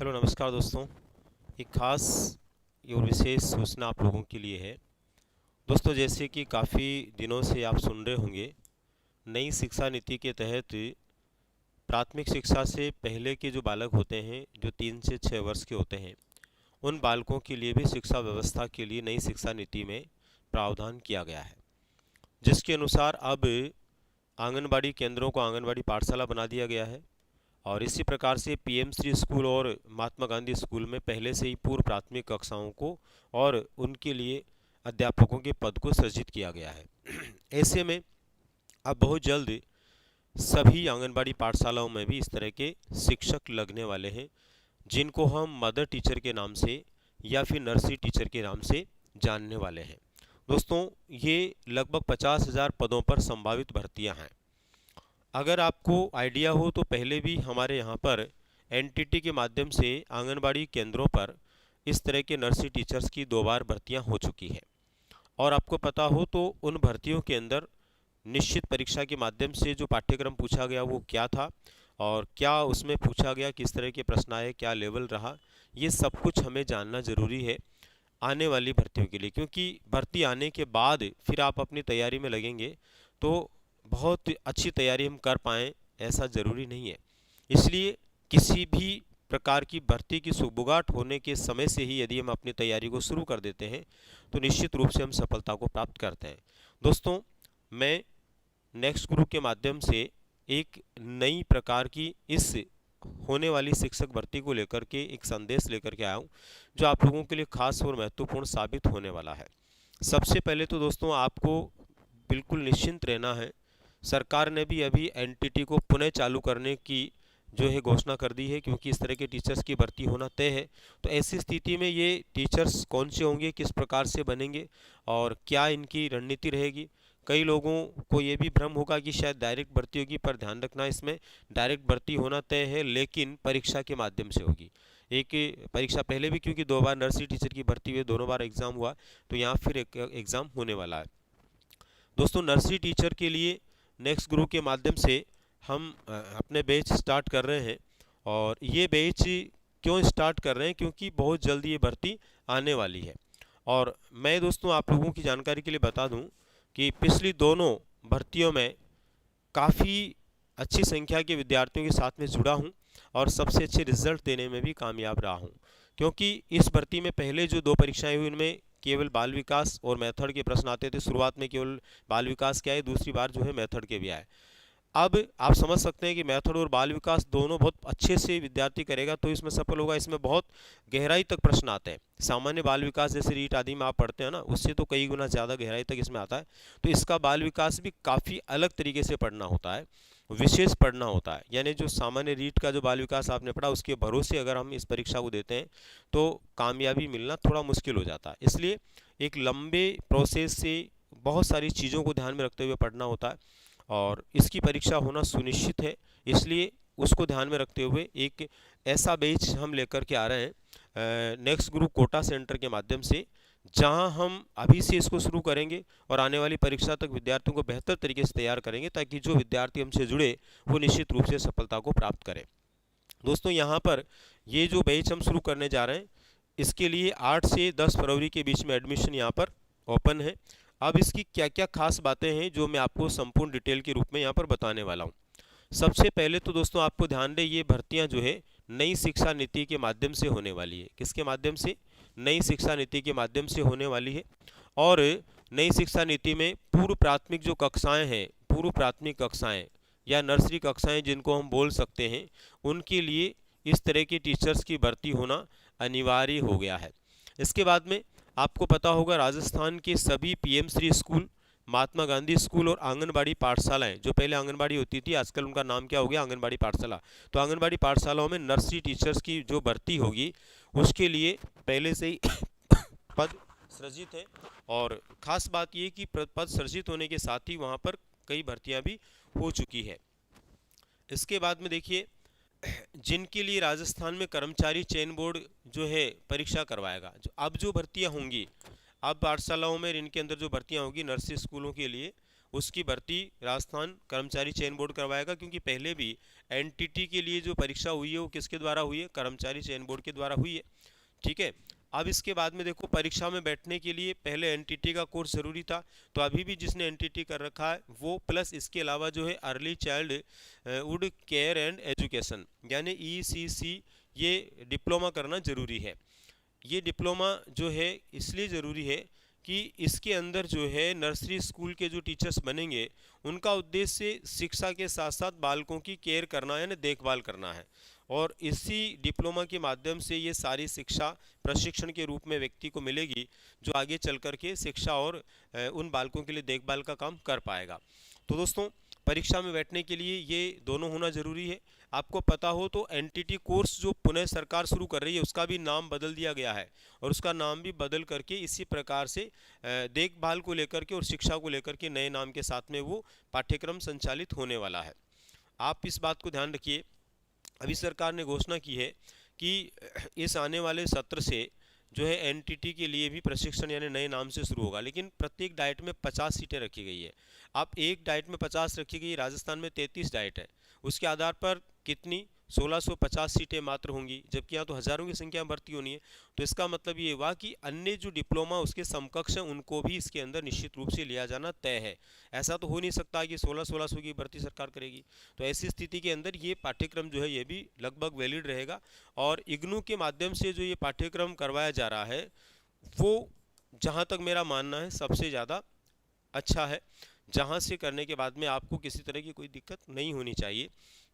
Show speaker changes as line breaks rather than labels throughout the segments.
Hello नमस्कार दोस्तों। एक खास और विशेष सूचना आप लोगों के लिए है। दोस्तों, जैसे कि काफ़ी दिनों से आप सुन रहे होंगे, नई शिक्षा नीति के तहत प्राथमिक शिक्षा से पहले के जो बालक होते हैं, जो 3 से 6 वर्ष के होते हैं, उन बालकों के लिए भी शिक्षा व्यवस्था के लिए नई शिक्षा नीति में प्रावधान किया गया है, जिसके अनुसार अब आंगनबाड़ी केंद्रों को आंगनबाड़ी पाठशाला बना दिया गया है। और इसी प्रकार से पीएम श्री स्कूल और महात्मा गांधी स्कूल में पहले से ही पूर्व प्राथमिक कक्षाओं को और उनके लिए अध्यापकों के पद को सृजित किया गया है। ऐसे में अब बहुत जल्द सभी आंगनबाड़ी पाठशालाओं में भी इस तरह के शिक्षक लगने वाले हैं, जिनको हम मदर टीचर के नाम से या फिर नर्सरी टीचर के नाम से जानने वाले हैं। दोस्तों, ये लगभग 50,000 पदों पर संभावित भर्तियां हैं। अगर आपको आइडिया हो तो पहले भी हमारे यहाँ पर एनटीटी के माध्यम से आंगनबाड़ी केंद्रों पर इस तरह के नर्सरी टीचर्स की 2 बार भर्तियाँ हो चुकी है। और आपको पता हो तो उन भर्तियों के अंदर निश्चित परीक्षा के माध्यम से जो पाठ्यक्रम पूछा गया वो क्या था और क्या उसमें पूछा गया, किस तरह के प्रश्न आए, क्या लेवल रहा, ये सब कुछ हमें जानना ज़रूरी है आने वाली भर्तियों के लिए। क्योंकि भर्ती आने के बाद फिर आप अपनी तैयारी में लगेंगे तो बहुत अच्छी तैयारी हम कर पाएँ ऐसा ज़रूरी नहीं है। इसलिए किसी भी प्रकार की भर्ती की सुगबुगाहट होने के समय से ही यदि हम अपनी तैयारी को शुरू कर देते हैं तो निश्चित रूप से हम सफलता को प्राप्त करते हैं। दोस्तों, मैं नेक्स्ट गुरु के माध्यम से एक नई प्रकार की इस होने वाली शिक्षक भर्ती को लेकर के एक संदेश लेकर के आया हूँ, जो आप लोगों के लिए खास और महत्वपूर्ण साबित होने वाला है। सबसे पहले तो दोस्तों, आपको बिल्कुल निश्चिंत रहना है। सरकार ने भी अभी एनटीटी को पुनः चालू करने की जो है घोषणा कर दी है, क्योंकि इस तरह के टीचर्स की भर्ती होना तय है। तो ऐसी स्थिति में ये टीचर्स कौन से होंगे, किस प्रकार से बनेंगे और क्या इनकी रणनीति रहेगी। कई लोगों को ये भी भ्रम होगा कि शायद डायरेक्ट भर्ती होगी, पर ध्यान रखना, इसमें डायरेक्ट भर्ती होना तय है, लेकिन परीक्षा के माध्यम से होगी। एक परीक्षा पहले भी, क्योंकि 2 बार नर्सरी टीचर की भर्ती हुई, दोनों बार एग्ज़ाम हुआ, तो यहाँ फिर एक एग्ज़ाम होने वाला है। दोस्तों, नर्सरी टीचर के लिए नेक्स्ट गुरु के माध्यम से हम अपने बैच स्टार्ट कर रहे हैं। और ये बैच क्यों स्टार्ट कर रहे हैं, क्योंकि बहुत जल्दी ये भर्ती आने वाली है। और मैं दोस्तों आप लोगों की जानकारी के लिए बता दूं कि पिछली दोनों भर्तियों में काफ़ी अच्छी संख्या के विद्यार्थियों के साथ में जुड़ा हूं और सबसे अच्छे रिजल्ट देने में भी कामयाब रहा हूं। क्योंकि इस भर्ती में पहले जो 2 परीक्षाएं हुई उनमें केवल बाल विकास और मेथड के प्रश्न आते थे। शुरुआत में केवल बाल विकास के आए, दूसरी बार जो है मेथड के भी आए। अब आप समझ सकते हैं कि मेथड और बाल विकास दोनों बहुत अच्छे से विद्यार्थी करेगा तो इसमें सफल होगा। इसमें बहुत गहराई तक प्रश्न आते हैं। सामान्य बाल विकास जैसे रीट आदि में आप पढ़ते हैं ना, उससे तो कई गुना ज़्यादा गहराई तक इसमें आता है। तो इसका बाल विकास भी काफ़ी अलग तरीके से पढ़ना होता है, विशेष पढ़ना होता है। यानी जो सामान्य रीट का जो बाल विकास आपने पढ़ा, उसके भरोसे अगर हम इस परीक्षा को देते हैं तो कामयाबी मिलना थोड़ा मुश्किल हो जाता है। इसलिए एक लंबे प्रोसेस से बहुत सारी चीज़ों को ध्यान में रखते हुए पढ़ना होता है और इसकी परीक्षा होना सुनिश्चित है। इसलिए उसको ध्यान में रखते हुए एक ऐसा बैच हम लेकर के आ रहे हैं नेक्स्ट गुरु कोटा सेंटर के माध्यम से, जहां हम अभी से इसको शुरू करेंगे और आने वाली परीक्षा तक विद्यार्थियों को बेहतर तरीके से तैयार करेंगे, ताकि जो विद्यार्थी हमसे जुड़े वो निश्चित रूप से सफलता को प्राप्त करें। दोस्तों, यहाँ पर ये जो बैच हम शुरू करने जा रहे हैं, इसके लिए 8 से 10 फरवरी के बीच में एडमिशन यहाँ पर ओपन है। अब इसकी क्या क्या खास बातें हैं जो मैं आपको संपूर्ण डिटेल के रूप में यहाँ पर बताने वाला हूँ। सबसे पहले तो दोस्तों आपको ध्यान दें, ये भर्तियाँ जो है नई शिक्षा नीति के माध्यम से होने वाली है। किसके माध्यम से? नई शिक्षा नीति के माध्यम से होने वाली है। और नई शिक्षा नीति में पूर्व प्राथमिक जो कक्षाएँ हैं, पूर्व प्राथमिक कक्षाएँ या नर्सरी कक्षाएँ जिनको हम बोल सकते हैं, उनके लिए इस तरह के टीचर्स की भर्ती होना अनिवार्य हो गया है। इसके बाद में आपको पता होगा, राजस्थान के सभी PM Shri school, Mahatma Gandhi school और आंगनबाड़ी पाठशालाएं, जो पहले आंगनबाड़ी होती थी, आजकल उनका नाम क्या हो गया, आंगनबाड़ी पाठशाला। तो आंगनबाड़ी पाठशालाओं में नर्सरी टीचर्स की जो भर्ती होगी उसके लिए पहले से ही पद सृजित है। और ख़ास बात ये कि पद सृजित होने के साथ ही वहाँ पर कई भर्तियाँ भी हो चुकी है। इसके बाद में देखिए, जिनके लिए राजस्थान में कर्मचारी चयन बोर्ड जो है परीक्षा करवाएगा, अब जो भर्तियां होंगी, अब पाठशालाओं में इनके अंदर जो भर्तियां होंगी नर्सरी स्कूलों के लिए, उसकी भर्ती राजस्थान कर्मचारी चयन बोर्ड करवाएगा, क्योंकि पहले भी एनटीटी के लिए जो परीक्षा हुई है वो किसके द्वारा हुई है, कर्मचारी चयन बोर्ड के द्वारा हुई है। ठीक है, अब इसके बाद में देखो, परीक्षा में बैठने के लिए पहले एनटीटी का कोर्स जरूरी था, तो अभी भी जिसने एनटीटी कर रखा है वो प्लस इसके अलावा जो है early childhood care and education यानी ECC ये डिप्लोमा करना जरूरी है। ये डिप्लोमा जो है इसलिए ज़रूरी है कि इसके अंदर जो है नर्सरी स्कूल के जो टीचर्स बनेंगे उनका उद्देश्य शिक्षा के साथ साथ बालकों की केयर करना यानी देखभाल करना है, और इसी डिप्लोमा के माध्यम से ये सारी शिक्षा प्रशिक्षण के रूप में व्यक्ति को मिलेगी, जो आगे चल कर के शिक्षा और उन बालकों के लिए देखभाल का काम कर पाएगा। तो दोस्तों, परीक्षा में बैठने के लिए ये दोनों होना जरूरी है। आपको पता हो तो एनटीटी कोर्स जो पुनः सरकार शुरू कर रही है उसका भी नाम बदल दिया गया है, और उसका नाम भी बदल करके इसी प्रकार से देखभाल को लेकर के और शिक्षा को लेकर के नए नाम के साथ में वो पाठ्यक्रम संचालित होने वाला है। आप इस बात को ध्यान रखिए। अभी सरकार ने घोषणा की है कि इस आने वाले सत्र से जो है एनटीटी के लिए भी प्रशिक्षण यानी नए नाम से शुरू होगा, लेकिन प्रत्येक डाइट में 50 सीटें रखी गई है। आप एक डाइट में 50 रखी गई, राजस्थान में 33 डाइट है, उसके आधार पर कितनी 1650 सीटें मात्र होंगी, जबकि यहाँ तो हज़ारों की संख्या में भर्ती होनी है। तो इसका मतलब ये हुआ कि अन्य जो डिप्लोमा उसके समकक्ष हैं उनको भी इसके अंदर निश्चित रूप से लिया जाना तय है। ऐसा तो हो नहीं सकता कि 1600 की भर्ती सरकार करेगी। तो ऐसी स्थिति के अंदर ये पाठ्यक्रम जो है ये भी लगभग वैलिड रहेगा, और इग्नू के माध्यम से जो ये पाठ्यक्रम करवाया जा रहा है वो जहाँ तक मेरा मानना है सबसे ज़्यादा अच्छा है, जहाँ से करने के बाद में आपको किसी तरह की कोई दिक्कत नहीं होनी चाहिए,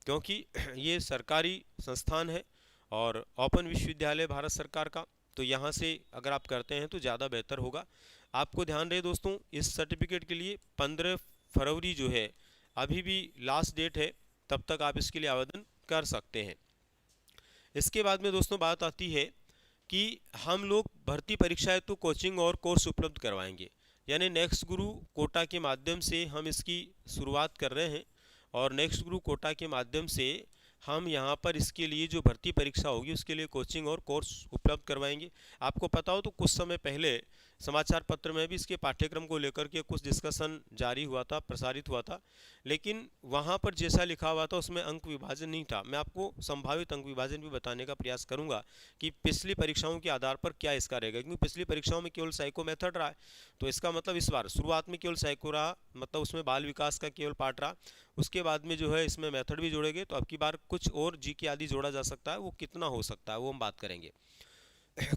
क्योंकि ये सरकारी संस्थान है और ओपन विश्वविद्यालय भारत सरकार का, तो यहाँ से अगर आप करते हैं तो ज़्यादा बेहतर होगा। आपको ध्यान रहे दोस्तों, इस सर्टिफिकेट के लिए 15 फरवरी जो है अभी भी लास्ट डेट है, तब तक आप इसके लिए आवेदन कर सकते हैं। इसके बाद में दोस्तों बात आती है कि हम लोग भर्ती परीक्षा हेतु कोचिंग और कोर्स उपलब्ध करवाएंगे, यानी नेक्स्ट गुरु कोटा के माध्यम से हम इसकी शुरुआत कर रहे हैं, और नेक्स्ट गुरु कोटा के माध्यम से हम यहाँ पर इसके लिए जो भर्ती परीक्षा होगी उसके लिए कोचिंग और कोर्स उपलब्ध करवाएंगे। आपको पता हो तो कुछ समय पहले समाचार पत्र में भी इसके पाठ्यक्रम को लेकर के कुछ डिस्कशन जारी हुआ था, प्रसारित हुआ था, लेकिन वहाँ पर जैसा लिखा हुआ था उसमें अंक विभाजन नहीं था। मैं आपको संभावित अंक विभाजन भी बताने का प्रयास करूँगा कि पिछली परीक्षाओं के आधार पर क्या इसका रहेगा, क्योंकि पिछली परीक्षाओं में केवल साइको मेथड रहा है, तो इसका मतलब इस बार शुरुआत में केवल साइको रहा, मतलब उसमें बाल विकास का केवल पार्ट रहा, उसके बाद में जो है इसमें मेथड भी जोड़ेंगे, तो अब की बार कुछ और जीके आदि जोड़ा जा सकता है, वो कितना हो सकता है वो हम बात करेंगे।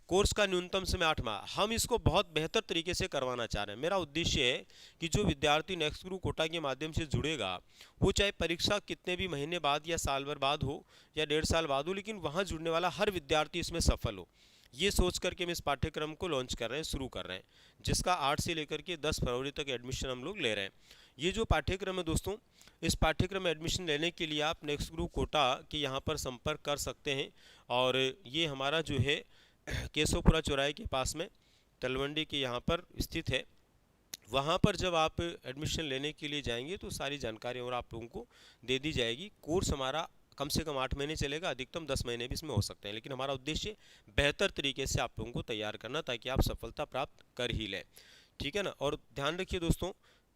कोर्स का न्यूनतम समय 8 माह, हम इसको बहुत बेहतर तरीके से करवाना चाह रहे हैं। मेरा उद्देश्य है कि जो विद्यार्थी नेक्स्ट गुरु कोटा के माध्यम से जुड़ेगा वो चाहे परीक्षा कितने भी महीने बाद या साल भर बाद हो या 1.5 साल बाद हो, लेकिन वहाँ जुड़ने वाला हर विद्यार्थी इसमें सफल हो, ये सोच करके हम इस पाठ्यक्रम को लॉन्च कर रहे हैं, शुरू कर रहे हैं, जिसका 8 से लेकर के 10 फरवरी तक एडमिशन हम लोग ले रहे हैं। ये जो पाठ्यक्रम है दोस्तों, इस पाठ्यक्रम में एडमिशन लेने के लिए आप नेक्स्ट गुरु कोटा के यहाँ पर संपर्क कर सकते हैं, और ये हमारा जो है केशवपुरा चौराहे के पास में तलवंडी के यहाँ पर स्थित है। वहाँ पर जब आप एडमिशन लेने के लिए जाएंगे तो सारी जानकारी और आप लोगों को दे दी जाएगी। कोर्स हमारा कम से कम 8 महीने चलेगा, अधिकतम 10 महीने भी इसमें हो सकते हैं, लेकिन हमारा उद्देश्य बेहतर तरीके से आप लोगों को तैयार करना, ताकि आप सफलता प्राप्त कर ही लें, ठीक है ना। और ध्यान रखिए दोस्तों,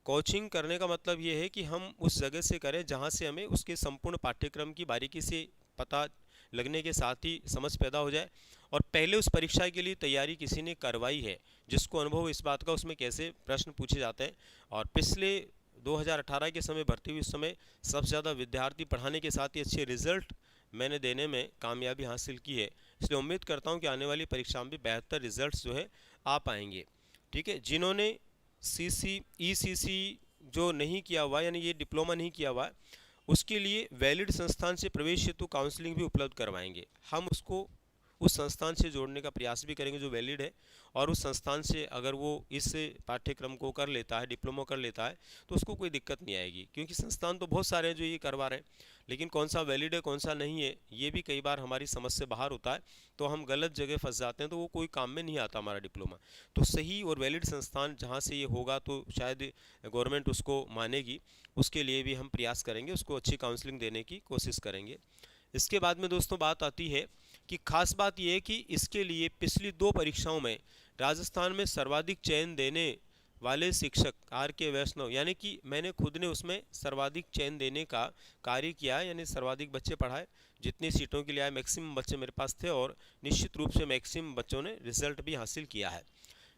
कोचिंग करने का मतलब ये है कि हम उस जगह से करें जहाँ से हमें उसके संपूर्ण पाठ्यक्रम की बारीकी से पता लगने के साथ ही समझ पैदा हो जाए, और पहले उस परीक्षा के लिए तैयारी किसी ने करवाई है, जिसको अनुभव इस बात का उसमें कैसे प्रश्न पूछे जाते हैं। और पिछले 2018 के समय भर्ती हुई, उस समय सबसे ज़्यादा विद्यार्थी पढ़ाने के साथ ही अच्छे रिजल्ट मैंने देने में कामयाबी हासिल की है, इसलिए उम्मीद करता हूं कि आने वाली परीक्षा में भी बेहतर रिजल्ट्स जो है आ पाएंगे, ठीक है। जिन्होंने ECC जो नहीं किया हुआ, यानी ये डिप्लोमा नहीं किया हुआ, उसके लिए वैलिड संस्थान से प्रवेश हेतु काउंसलिंग भी उपलब्ध करवाएंगे। हम उसको उस संस्थान से जोड़ने का प्रयास भी करेंगे जो वैलिड है, और उस संस्थान से अगर वो इस पाठ्यक्रम को कर लेता है, डिप्लोमा कर लेता है, तो उसको कोई दिक्कत नहीं आएगी, क्योंकि संस्थान तो बहुत सारे हैं जो ये करवा रहे हैं, लेकिन कौन सा वैलिड है कौन सा नहीं है ये भी कई बार हमारी समझ से बाहर होता है, तो हम गलत जगह फंस जाते हैं, तो वो कोई काम में नहीं आता हमारा डिप्लोमा। तो सही और वैलिड संस्थान जहाँ से ये होगा तो शायद गवर्नमेंट उसको मानेगी, उसके लिए भी हम प्रयास करेंगे, उसको अच्छी काउंसलिंग देने की कोशिश करेंगे। इसके बाद में दोस्तों बात आती है कि खास बात यह है कि इसके लिए पिछली 2 परीक्षाओं में राजस्थान में सर्वाधिक चयन देने वाले शिक्षक आर के वैष्णव, यानी कि मैंने खुद ने उसमें सर्वाधिक चयन देने का कार्य किया है, यानी सर्वाधिक बच्चे पढ़ाए, जितनी सीटों के लिए आए मैक्सिमम बच्चे मेरे पास थे और निश्चित रूप से मैक्सिमम बच्चों ने रिजल्ट भी हासिल किया है,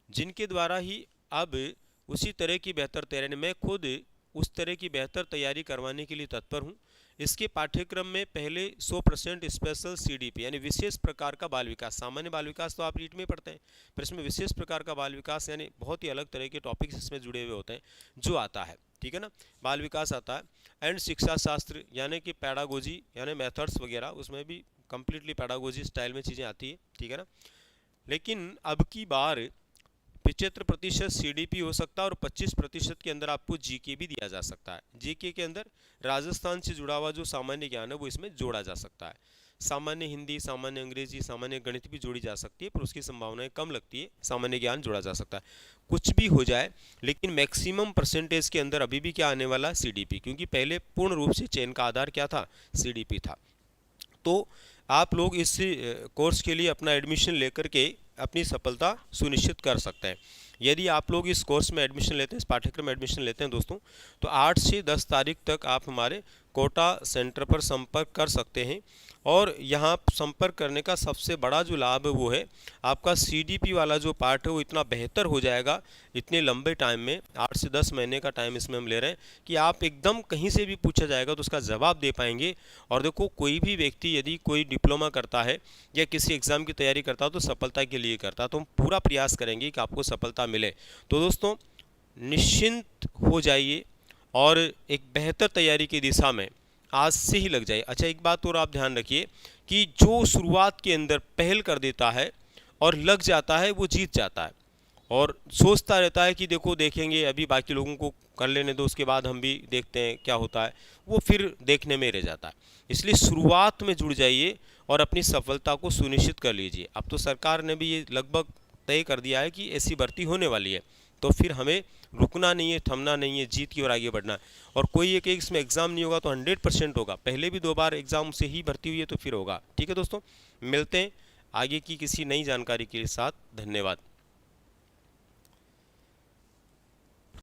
जिनके द्वारा ही अब उसी तरह की बेहतर तैयारी, मैं खुद उस तरह की बेहतर तैयारी करवाने के लिए तत्पर हूँ। इसके पाठ्यक्रम में पहले 100% स्पेशल सीडीपी यानी विशेष प्रकार का बाल विकास, सामान्य बाल विकास तो आप रीट में पढ़ते हैं, पर इसमें विशेष प्रकार का बाल विकास यानी बहुत ही अलग तरह के टॉपिक्स इसमें जुड़े हुए होते हैं जो आता है, ठीक है ना, बाल विकास आता है। एंड शिक्षा शास्त्र यानी कि पैडागोजी यानी मेथड्स वगैरह, उसमें भी कम्प्लीटली पैडागोजी स्टाइल में चीज़ें आती है, ठीक है ना। लेकिन अब की बार 75% सीडीपी हो सकता है और 25% के अंदर आपको जीके भी दिया जा सकता है। जीके के अंदर राजस्थान से जुड़ा हुआ जो सामान्य ज्ञान है वो इसमें जोड़ा जा सकता है। सामान्य हिंदी, सामान्य अंग्रेजी, सामान्य गणित भी जोड़ी जा सकती है, पर उसकी संभावनाएं कम लगती है, सामान्य ज्ञान जोड़ा जा सकता है। कुछ भी हो जाए, लेकिन मैक्सिमम परसेंटेज के अंदर अभी भी क्या आने वाला, सीडीपी, क्योंकि पहले पूर्ण रूप से चयन का आधार क्या था, सीडीपी था। तो आप लोग इस कोर्स के लिए अपना एडमिशन लेकर के अपनी सफलता सुनिश्चित कर सकते हैं। यदि आप लोग इस कोर्स में एडमिशन लेते हैं, इस पाठ्यक्रम में एडमिशन लेते हैं दोस्तों, तो 8 से 10 तारीख तक आप हमारे कोटा सेंटर पर संपर्क कर सकते हैं। और यहाँ संपर्क करने का सबसे बड़ा जो लाभ है वो है आपका सीडीपी वाला जो पार्ट है वो इतना बेहतर हो जाएगा इतने लंबे टाइम में, 8 से 10 महीने का टाइम इसमें हम ले रहे हैं, कि आप एकदम कहीं से भी पूछा जाएगा तो उसका जवाब दे पाएंगे। और देखो, कोई भी व्यक्ति यदि कोई डिप्लोमा करता है या किसी एग्ज़ाम की तैयारी करता है तो सफलता के लिए करता है, तो हम पूरा प्रयास करेंगे कि आपको सफलता मिले। तो दोस्तों निश्चिंत हो जाइए और एक बेहतर तैयारी की दिशा में आज से ही लग जाए। अच्छा, एक बात और आप ध्यान रखिए कि जो शुरुआत के अंदर पहल कर देता है और लग जाता है वो जीत जाता है, और सोचता रहता है कि देखो देखेंगे, अभी बाकी लोगों को कर लेने दो, उसके बाद हम भी देखते हैं क्या होता है, वो फिर देखने में रह जाता है। इसलिए शुरुआत में जुड़ जाइए और अपनी सफलता को सुनिश्चित कर लीजिए। अब तो सरकार ने भी ये लगभग तय कर दिया है कि ऐसी भर्ती होने वाली है, तो फिर हमें रुकना नहीं है, थमना नहीं है, जीत की ओर आगे बढ़ना है। और कोई एक इसमें एग्ज़ाम नहीं होगा तो 100% होगा, पहले भी 2 बार एग्ज़ाम से ही भर्ती हुई है तो फिर होगा। ठीक है दोस्तों, मिलते हैं आगे की किसी नई जानकारी के साथ। धन्यवाद।